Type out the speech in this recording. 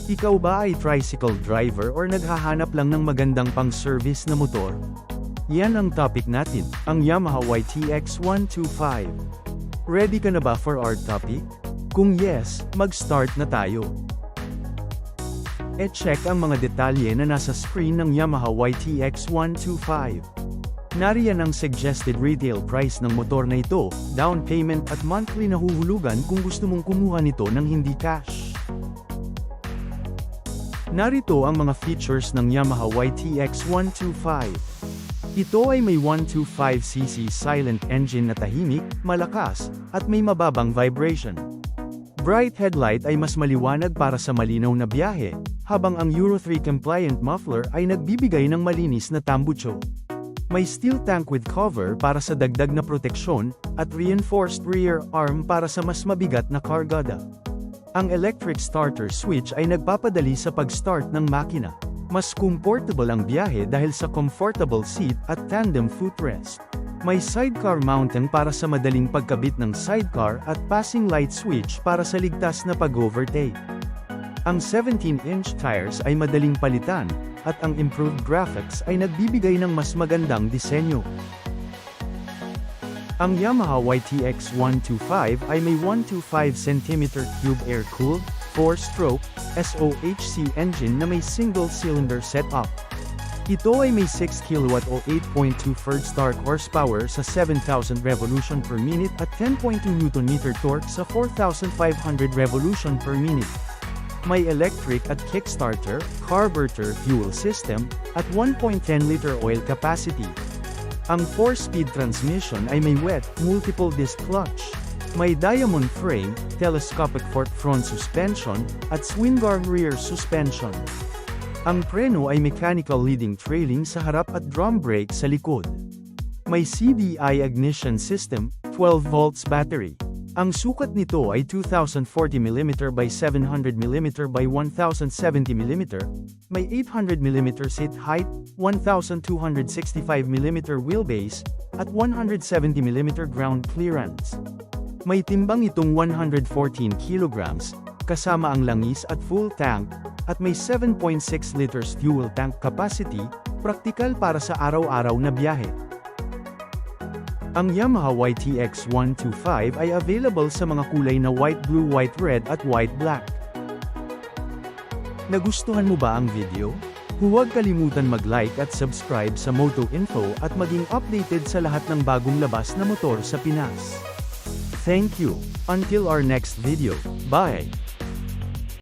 Ikaw ba ay tricycle driver or naghahanap lang ng magandang pang-service na motor? Yan ang topic natin, ang Yamaha YTX 125. Ready ka na ba for our topic? Kung yes, mag-start na tayo. E-check ang mga detalye na nasa screen ng Yamaha YTX 125. Nariyan ang suggested retail price ng motor na ito, down payment at monthly na huhulugan kung gusto mong kumuha nito ng hindi cash. Narito ang mga features ng Yamaha YTX 125. Ito ay may 125cc silent engine na tahimik, malakas, at may mababang vibration. Bright headlight ay mas maliwanag para sa malinaw na biyahe, habang ang Euro 3 compliant muffler ay nagbibigay ng malinis na tambucho. May steel tank with cover para sa dagdag na proteksyon, at reinforced rear arm para sa mas mabigat na kargada. Ang electric starter switch ay nagpapadali sa pag-start ng makina. Mas comfortable ang biyahe dahil sa comfortable seat at tandem footrest. May sidecar mounting para sa madaling pagkabit ng sidecar at passing light switch para sa ligtas na pag-overtake. Ang 17-inch tires ay madaling palitan, at ang improved graphics ay nagbibigay ng mas magandang disenyo. Ang Yamaha YTX 125 ay may 125cm3 air-cooled, 4-stroke, SOHC engine na may single-cylinder setup. Ito ay may 6 kW o 8.2 Ferd-Start horsepower sa 7,000 revolution per minute at 10.2 Nm torque sa 4,500 revolution per minute. May electric at kickstarter, carburetor fuel system, at 1.10-liter oil capacity. Ang 4-speed transmission ay may wet, multiple disc clutch. May diamond frame, telescopic fork front suspension, at swing arm rear suspension. Ang preno ay mechanical leading trailing sa harap at drum brake sa likod. May CDI ignition system, 12 volts battery. Ang sukat nito ay 2040mm by 700mm by 1070mm, may 800mm seat height, 1265mm wheelbase, at 170mm ground clearance. May timbang itong 114 kg, kasama ang langis at full tank, at may 7.6 liters fuel tank capacity, praktikal para sa araw-araw na biyahe. Ang Yamaha YTX 125 ay available sa mga kulay na white blue, white red at white black. Nagustuhan mo ba ang video? Huwag kalimutan mag-like at subscribe sa MotoInfo at maging updated sa lahat ng bagong labas na motor sa Pinas. Thank you. Until our next video. Bye!